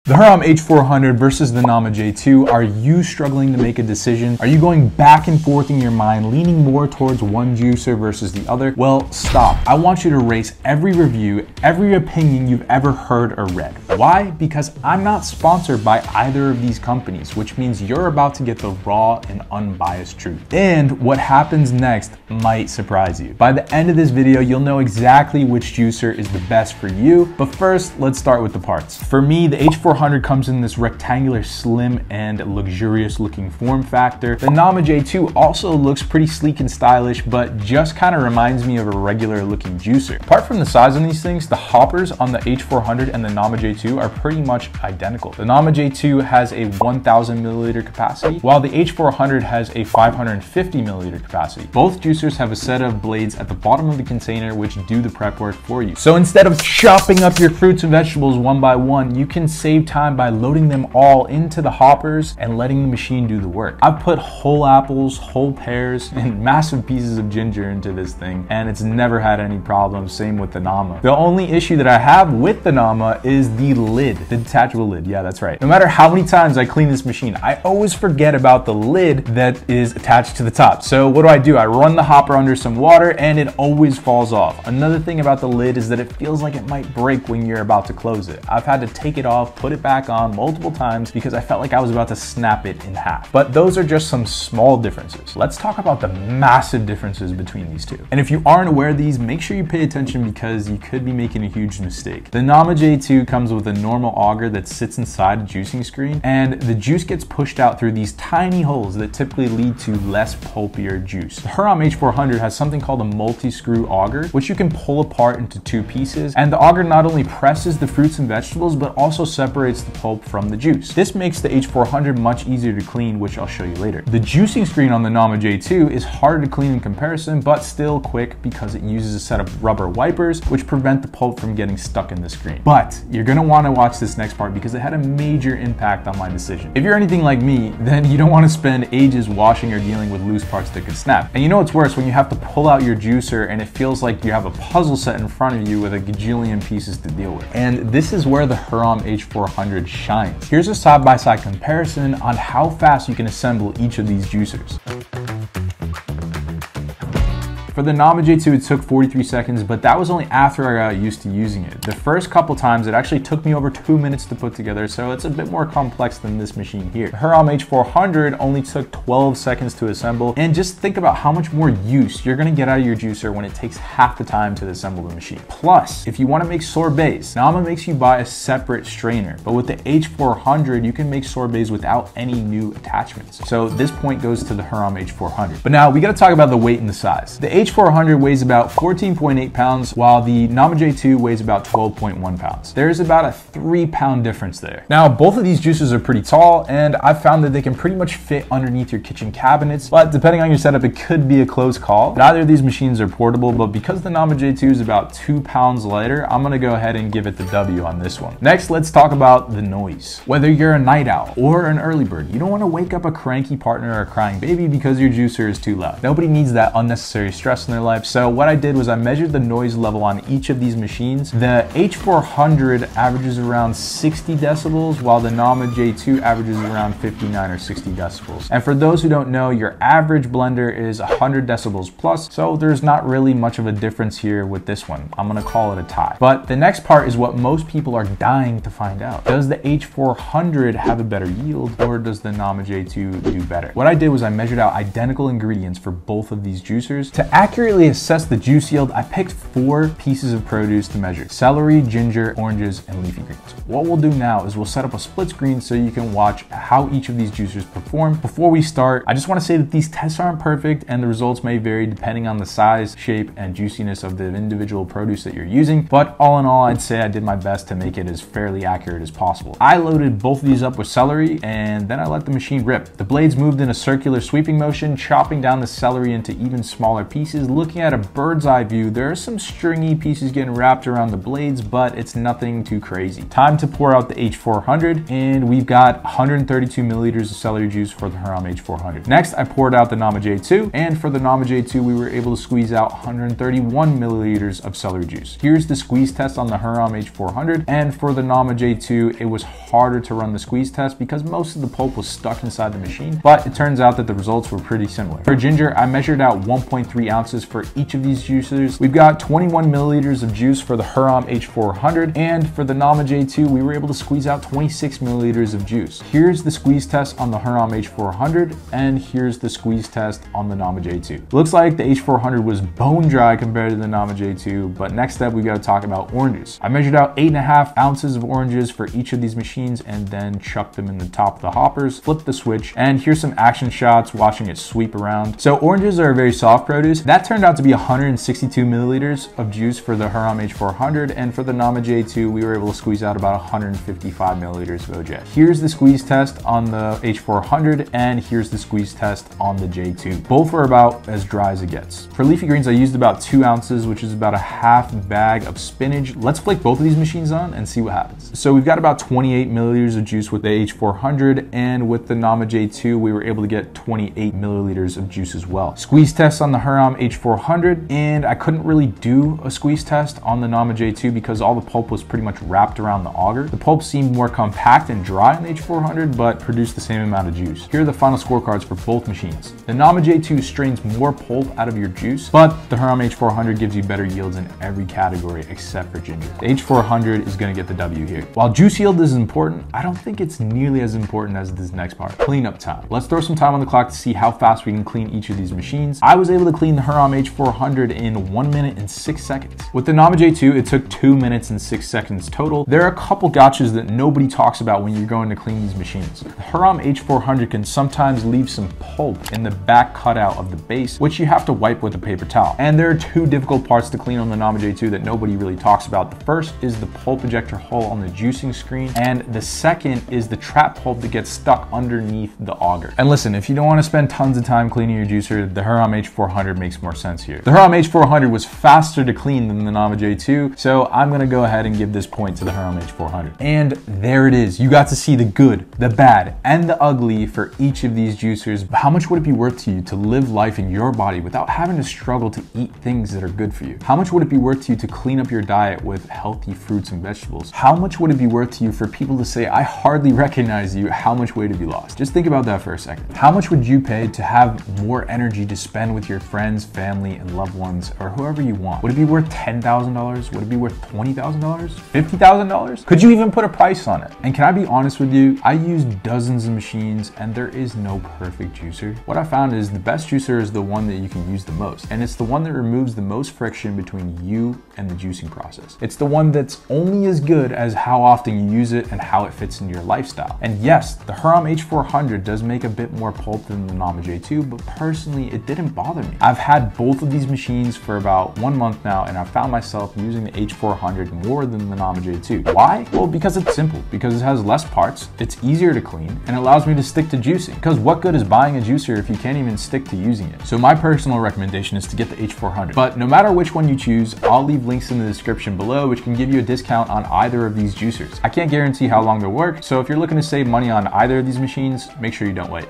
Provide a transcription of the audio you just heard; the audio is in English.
The Hurom H400 versus the Nama J2. Are you struggling to make a decision? Are you going back and forth in your mind, leaning more towards one juicer versus the other? Well, stop. I want you to erase every review, every opinion you've ever heard or read. Why? Because I'm not sponsored by either of these companies, which means you're about to get the raw and unbiased truth. And what happens next might surprise you. By the end of this video, you'll know exactly which juicer is the best for you. But first, let's start with the parts. For me, the H400 comes in this rectangular, slim, and luxurious looking form factor. The Nama J2 also looks pretty sleek and stylish, but just kind of reminds me of a regular looking juicer. Apart from the size on these things, the hoppers on the H400 and the Nama J2 are pretty much identical. The Nama J2 has a 1000 milliliter capacity, while the H400 has a 550 milliliter capacity. Both juicers have a set of blades at the bottom of the container which do the prep work for you. So instead of chopping up your fruits and vegetables one by one, you can save time by loading them all into the hoppers and letting the machine do the work. I've put whole apples, whole pears, and massive pieces of ginger into this thing, and it's never had any problems. Same with the Nama. The only issue that I have with the Nama is the lid, the detachable lid. Yeah, that's right. No matter how many times I clean this machine, I always forget about the lid that is attached to the top. So what do? I run the hopper under some water and it always falls off. Another thing about the lid is that it feels like it might break when you're about to close it. I've had to take it off, put it back on multiple times because I felt like I was about to snap it in half. But those are just some small differences. Let's talk about the massive differences between these two. And if you aren't aware of these, make sure you pay attention because you could be making a huge mistake. The Nama J2 comes with a normal auger that sits inside a juicing screen, and the juice gets pushed out through these tiny holes that typically lead to less pulpier juice. The Hurom H400 has something called a multi-screw auger, which you can pull apart into two pieces, and the auger not only presses the fruits and vegetables, but also separates the pulp from the juice. This makes the H400 much easier to clean, which I'll show you later. The juicing screen on the Nama J2 is harder to clean in comparison, but still quick because it uses a set of rubber wipers, which prevent the pulp from getting stuck in the screen. But you're gonna wanna watch this next part because it had a major impact on my decision. If you're anything like me, then you don't wanna spend ages washing or dealing with loose parts that could snap. And you know what's worse? When you have to pull out your juicer and it feels like you have a puzzle set in front of you with a gajillion pieces to deal with. And this is where the Hurom H400 shines. Here's a side-by-side comparison on how fast you can assemble each of these juicers. For the Nama J2, it took 43 seconds, but that was only after I got used to using it. The first couple times, it actually took me over 2 minutes to put together, so it's a bit more complex than this machine here. The Hurom H400 only took 12 seconds to assemble, and just think about how much more use you're gonna get out of your juicer when it takes half the time to assemble the machine. Plus, if you wanna make sorbets, Nama makes you buy a separate strainer, but with the H400, you can make sorbets without any new attachments. So this point goes to the Hurom H400. But now we gotta talk about the weight and the size. The H400 weighs about 14.8 pounds, while the Nama J2 weighs about 12.1 pounds. There's about a 3-pound difference there. Now, both of these juicers are pretty tall, and I've found that they can pretty much fit underneath your kitchen cabinets, but depending on your setup, it could be a close call. Neither of these machines are portable, but because the Nama J2 is about 2 pounds lighter, I'm gonna go ahead and give it the W on this one. Next, let's talk about the noise. Whether you're a night owl or an early bird, you don't wanna wake up a cranky partner or a crying baby because your juicer is too loud. Nobody needs that unnecessary stress in their life. So what I did was I measured the noise level on each of these machines. The H400 averages around 60 decibels, while the Nama J2 averages around 59 or 60 decibels. And for those who don't know, your average blender is 100 decibels plus, so there's not really much of a difference here with this one. I'm gonna call it a tie. But the next part is what most people are dying to find out. Does the H400 have a better yield, or does the Nama J2 do better? What I did was I measured out identical ingredients for both of these juicers. To accurately assess the juice yield, I picked 4 pieces of produce to measure: celery, ginger, oranges, and leafy greens. What we'll do now is we'll set up a split screen so you can watch how each of these juicers perform. Before we start, I just want to say that these tests aren't perfect and the results may vary depending on the size, shape, and juiciness of the individual produce that you're using, but all in all, I'd say I did my best to make it as fairly accurate as possible. I loaded both of these up with celery and then I let the machine rip. The blades moved in a circular sweeping motion, chopping down the celery into even smaller pieces pieces. Looking at a bird's eye view, there are some stringy pieces getting wrapped around the blades, but it's nothing too crazy. Time to pour out the H400, and we've got 132 milliliters of celery juice for the Hurom H400. Next, I poured out the Nama J2, and for the Nama J2, we were able to squeeze out 131 milliliters of celery juice. Here's the squeeze test on the Hurom H400, and for the Nama J2, it was harder to run the squeeze test because most of the pulp was stuck inside the machine, but it turns out that the results were pretty similar. For ginger, I measured out 1.3 ounces for each of these juicers. We've got 21 milliliters of juice for the Hurom H400, and for the Nama J2, we were able to squeeze out 26 milliliters of juice. Here's the squeeze test on the Hurom H400, and here's the squeeze test on the Nama J2. Looks like the H400 was bone dry compared to the Nama J2, but next up we got to talk about oranges. I measured out 8.5 ounces of oranges for each of these machines and then chucked them in the top of the hoppers, flipped the switch, and here's some action shots watching it sweep around. So oranges are a very soft produce. That turned out to be 162 milliliters of juice for the Hurom H400, and for the Nama J2, we were able to squeeze out about 155 milliliters of OJ. Here's the squeeze test on the H400, and here's the squeeze test on the J2. Both are about as dry as it gets. For leafy greens, I used about 2 ounces, which is about a half bag of spinach. Let's flick both of these machines on and see what happens. So we've got about 28 milliliters of juice with the H400, and with the Nama J2, we were able to get 28 milliliters of juice as well. Squeeze test on the Hurom H400, and I couldn't really do a squeeze test on the Nama J2 because all the pulp was pretty much wrapped around the auger. The pulp seemed more compact and dry on the H400, but produced the same amount of juice. Here are the final scorecards for both machines. The Nama J2 strains more pulp out of your juice, but the Hurom H400 gives you better yields in every category except for ginger. The H400 is going to get the W here. While juice yield is important, I don't think it's nearly as important as this next part, cleanup time. Let's throw some time on the clock to see how fast we can clean each of these machines. I was able to clean the Hurom H400 in 1 minute and 6 seconds. With the Nama J2, it took 2 minutes and 6 seconds total. There are a couple gotchas that nobody talks about when you're going to clean these machines. The Hurom H400 can sometimes leave some pulp in the back cutout of the base, which you have to wipe with a paper towel. And there are 2 difficult parts to clean on the Nama J2 that nobody really talks about. The first is the pulp ejector hole on the juicing screen, and the second is the trap pulp that gets stuck underneath the auger. And listen, if you don't want to spend tons of time cleaning your juicer, the Hurom H400 makes more sense here. The Hurom H400 was faster to clean than the Nama J2, so I'm going to go ahead and give this point to the Hurom H400. And there it is. You got to see the good, the bad, and the ugly for each of these juicers. How much would it be worth to you to live life in your body without having to struggle to eat things that are good for you? How much would it be worth to you to clean up your diet with healthy fruits and vegetables? How much would it be worth to you for people to say, I hardly recognize you, how much weight have you lost? Just think about that for a second. How much would you pay to have more energy to spend with your friends, family, and loved ones, or whoever you want? Would it be worth $10,000? Would it be worth $20,000? $50,000? Could you even put a price on it? And can I be honest with you? I use dozens of machines and there is no perfect juicer. What I found is the best juicer is the one that you can use the most. And it's the one that removes the most friction between you and the juicing process. It's the one that's only as good as how often you use it and how it fits into your lifestyle. And yes, the Hurom H400 does make a bit more pulp than the Nama J2, but personally, it didn't bother me. I've had both of these machines for about 1 month now, and I found myself using the H400 more than the Nama J2. Why? Well, because it's simple, because it has less parts, it's easier to clean, and it allows me to stick to juicing. Because what good is buying a juicer if you can't even stick to using it? So my personal recommendation is to get the H400. But no matter which one you choose, I'll leave links in the description below, which can give you a discount on either of these juicers. I can't guarantee how long they'll work, so if you're looking to save money on either of these machines, make sure you don't wait.